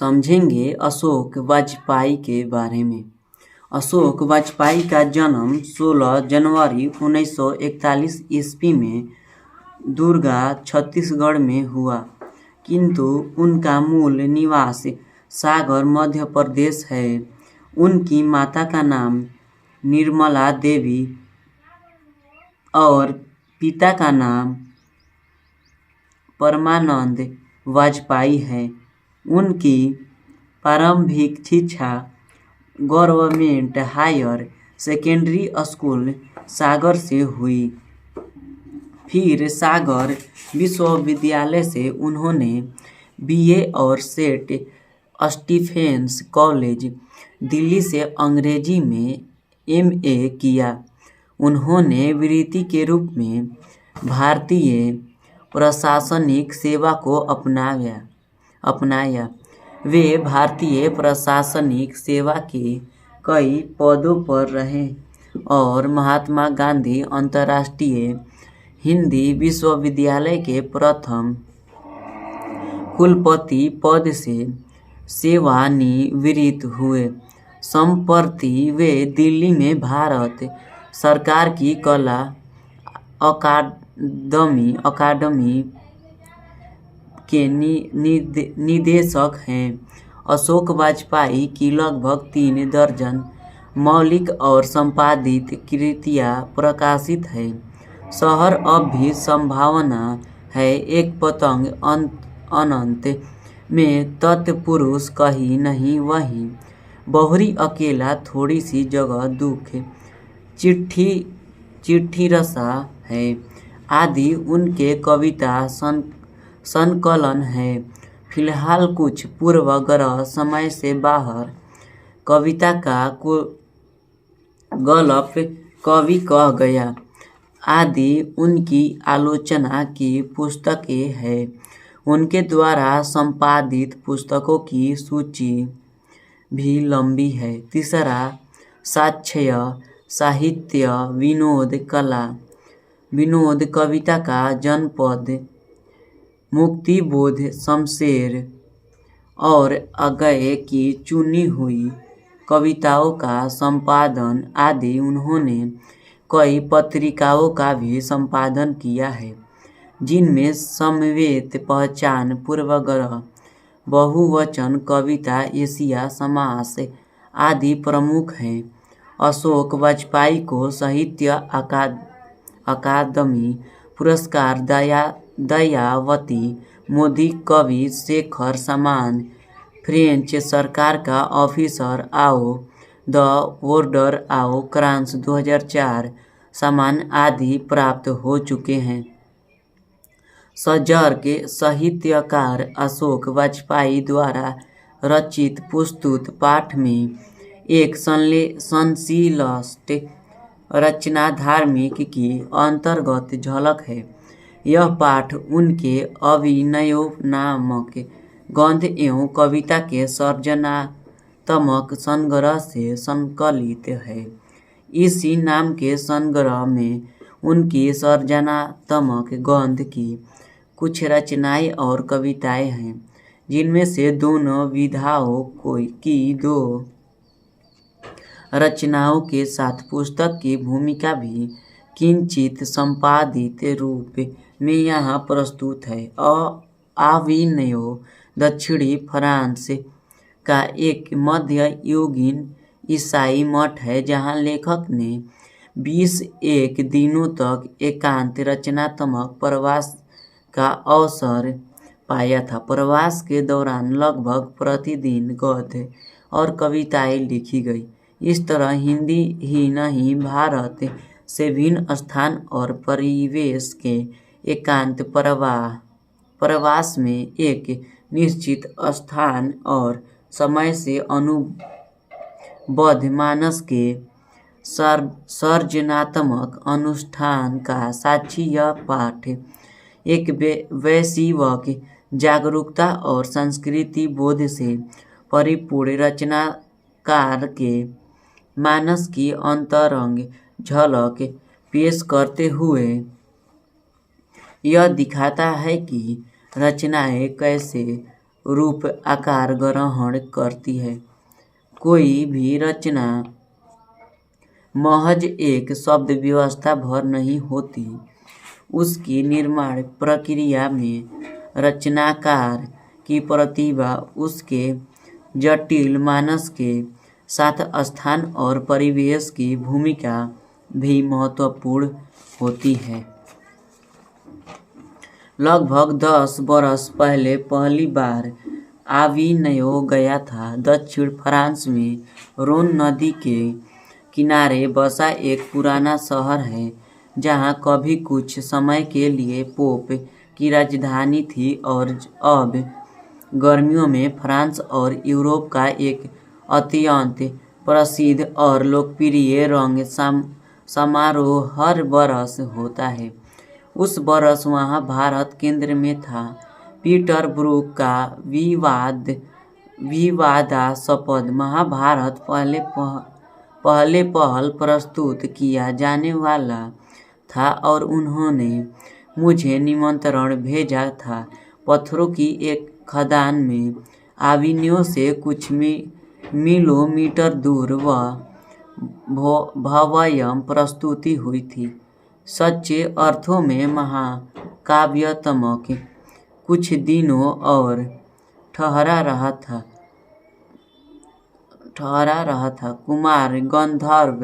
समझेंगे अशोक वाजपेयी के बारे में। अशोक वाजपेयी का जन्म 16 जनवरी 1941 ईस्वी में दुर्गा, छत्तीसगढ़ में हुआ, किंतु उनका मूल निवास सागर, मध्य प्रदेश है। उनकी माता का नाम निर्मला देवी और पिता का नाम परमानंद वाजपेयी है। उनकी प्रारंभिक शिक्षा गवर्नमेंट हायर सेकेंडरी स्कूल सागर से हुई। फिर सागर विश्वविद्यालय से उन्होंने बीए और सेंट स्टीफेंस कॉलेज, दिल्ली से अंग्रेजी में एमए किया। उन्होंने वृत्ति के रूप में भारतीय प्रशासनिक सेवा को अपनाया। वे भारतीय प्रशासनिक सेवा के कई पदों पर रहे और महात्मा गांधी अंतर्राष्ट्रीय हिंदी विश्वविद्यालय के प्रथम कुलपति पद से सेवानिवृत्त हुए। संप्रति वे दिल्ली में भारत सरकार की कला अकादमी के निदेशक हैं। अशोक वाजपेयी की लगभग 3 दर्जन मौलिक और संपादित कृतियां प्रकाशित हैं। शहर अब भी संभावना है, एक पतंग अनंत में, तत्पुरुष कहीं नहीं वहीं, बहुरी अकेला, थोड़ी सी जगह दुख, चिट्ठी रसा है आदि उनके कविता संकलन है। फिलहाल कुछ पूर्वग्रह, समय से बाहर, कविता का गलप, कवि कह गया आदि उनकी आलोचना की पुस्तकें हैं। उनके द्वारा संपादित पुस्तकों की सूची भी लंबी है। तीसरा, साहित्य, विनोद, कविता का जनपद, मुक्तिबोध, शमशेर और अगय की चुनी हुई कविताओं का संपादन आदि। उन्होंने कई पत्रिकाओं का भी संपादन किया है, जिनमें समवेत, पहचान, पूर्वग्रह, बहुवचन, कविता, एशिया समास आदि प्रमुख हैं। अशोक वाजपेयी को साहित्य अकादमी पुरस्कार, दयावती मोदी कवि शेखर सम्मान, फ्रेंच सरकार का officer of the order of France 2004 सम्मान आदि प्राप्त हो चुके हैं। सजग साहित्यकार अशोक वाजपेयी द्वारा रचित पुस्तक पाठ में एक संश्लिष्ट रचना धार्मिक की अंतर्गत झलक है। यह पाठ उनके अभिनयोन्मुख गद्य एवं कविता के सृजनात्मक संग्रह से संकलित है। इसी नाम के संग्रह में उनकी सृजनात्मक गद्य की कुछ रचनाएं और कविताएं हैं, जिनमें से दोनों विधाओं की 2 रचनाओं के साथ पुस्तक की भूमिका भी किंचित संपादित रूप में यहाँ प्रस्तुत है। अभिनयो दक्षिणी फ्रांस का एक मध्ययुगीन ईसाई मठ है, जहाँ लेखक ने 21 दिनों तक एकांत रचनात्मक प्रवास का अवसर पाया था। प्रवास के दौरान लगभग प्रतिदिन गद्य और कविताएं लिखी गई। इस तरह हिंदी ही नहीं, भारत से भिन्न स्थान और परिवेश के एकांत प्रवास में एक निश्चित स्थान और समय से अनुबद्ध मानस के सृजनात्मक अनुष्ठान का साक्षी यह पाठ एक वैश्विक जागरूकता और संस्कृति बोध से परिपूर्ण रचनाकार के मानस की अंतरंग झलक पेश करते हुए यह दिखाता है कि रचनाएं कैसे रूप आकार ग्रहण करती है। कोई भी रचना महज एक शब्द व्यवस्था भर नहीं होती। उसकी निर्माण प्रक्रिया में रचनाकार की प्रतिभा उसके जटिल मानस के साथ स्थान और परिवेश की भूमिका भी महत्वपूर्ण होती है। लगभग 10 बरस पहले पहली बार आविन्यो गया था। दक्षिण फ्रांस में रोन नदी के किनारे बसा एक पुराना शहर है, जहाँ कभी कुछ समय के लिए पोप की राजधानी थी और अब गर्मियों में फ्रांस और यूरोप का एक अत्यंत प्रसिद्ध और लोकप्रिय रंग समारोह हर बरस होता है। उस बरस वहाँ भारत केंद्र में था। पीटरब्रुक का विवादास्पद महाभारत पहल प्रस्तुत किया जाने वाला था और उन्होंने मुझे निमंत्रण भेजा था। पत्थरों की एक खदान में आविन्यो से कुछ किलोमीटर दूर वह भव्य प्रस्तुति हुई थी। सच्चे अर्थों में महाकाव्यात्मक। कुछ दिनों और ठहरा रहा था। कुमार गंधर्व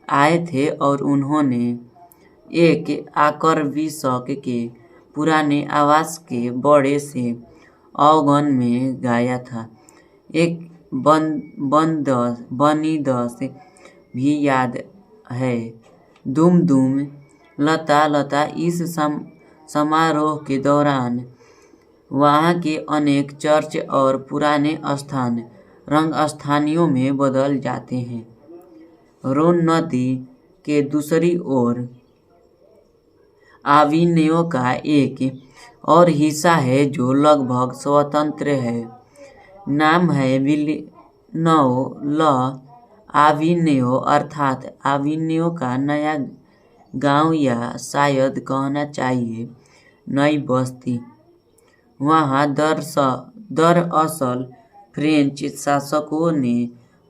आए थे और उन्होंने एक आकर्षक के पुराने आवास के बड़े से आंगन में गाया था। एक बनिदस भी याद है। दुम दुम लता लता। इस समारोह के दौरान वहाँ के अनेक चर्च और पुराने स्थान रंगस्थानियों में बदल जाते हैं। रोन नदी के दूसरी ओर आविन्यो का एक और हिस्सा है जो लगभग स्वतंत्र है। नाम है विल्लेनौ ल आविन्यो, अर्थात आविन्यो का नया गांव या शायद कहना चाहिए नई बस्ती। वहाँ दरअसल फ्रेंच शासकों ने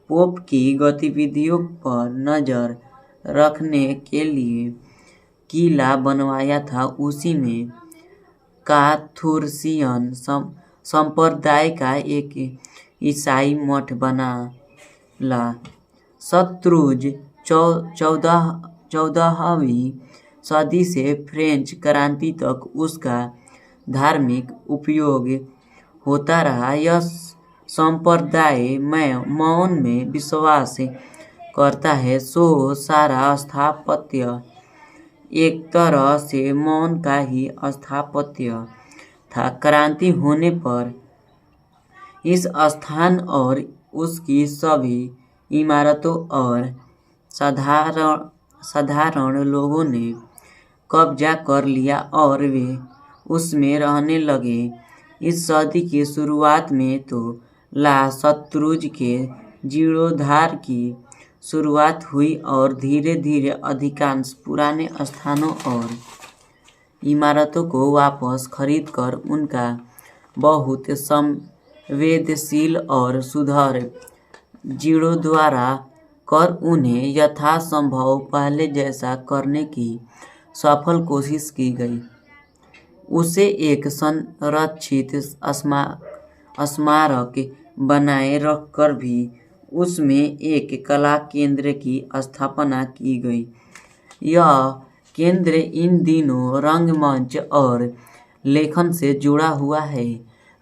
पोप की गतिविधियों पर नज़र रखने के लिए किला बनवाया था। उसी में काथुर्सियन संप्रदाय का एक ईसाई मठ बना। शत्रुज 14वीं सदी से फ्रेंच क्रांति तक उसका धार्मिक उपयोग होता रहा। यह संप्रदाय मौन में विश्वास करता है, सो सारा स्थापत्य एक तरह से मौन का ही स्थापत्य था। क्रांति होने पर इस स्थान और उसकी सभी इमारतों और साधारण लोगों ने कब्जा कर लिया और वे उसमें रहने लगे। इस सदी की शुरुआत में तो ला शत्रुज के जीर्णोद्धार की शुरुआत हुई और धीरे धीरे अधिकांश पुराने स्थानों और इमारतों को वापस खरीदकर उनका बहुत संवेदनशील और सुधर जीर्णोद्धार कर उन्हें यथासंभव पहले जैसा करने की सफल कोशिश की गई। उसे एक संरक्षित स्मारक बनाए रखकर भी उसमें एक कला केंद्र की स्थापना की गई। यह केंद्र इन दिनों रंगमंच और लेखन से जुड़ा हुआ है।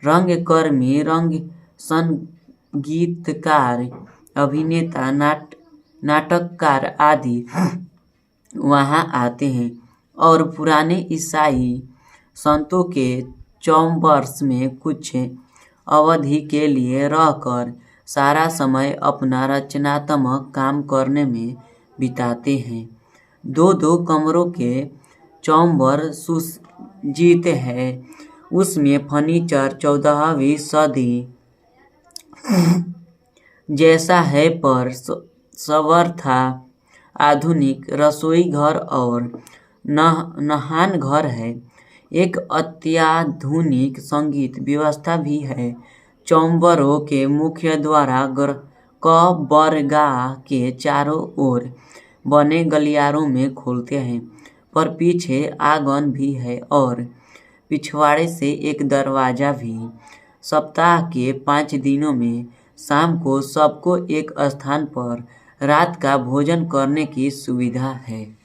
रंगकर्मी, रंग संगीतकार, अभिनेता, नाटककार आदि वहाँ आते हैं और पुराने ईसाई संतों के चैम्बर्स में कुछ अवधि के लिए रहकर सारा समय अपना रचनात्मक काम करने में बिताते हैं। दो कमरों के चैम्बर सुसज्जित है। उसमें फर्नीचर 14वीं सदी जैसा है पर सर्वथा आधुनिक रसोई घर और नहान घर है। एक अत्याधुनिक संगीत व्यवस्था भी है। चौम्बरों के मुख्य द्वारा कबरगाह के चारों ओर बने गलियारों में खोलते हैं, पर पीछे आंगन भी है और पिछवाड़े से एक दरवाजा भी। सप्ताह के 5 दिनों में शाम को सबको एक स्थान पर रात का भोजन करने की सुविधा है।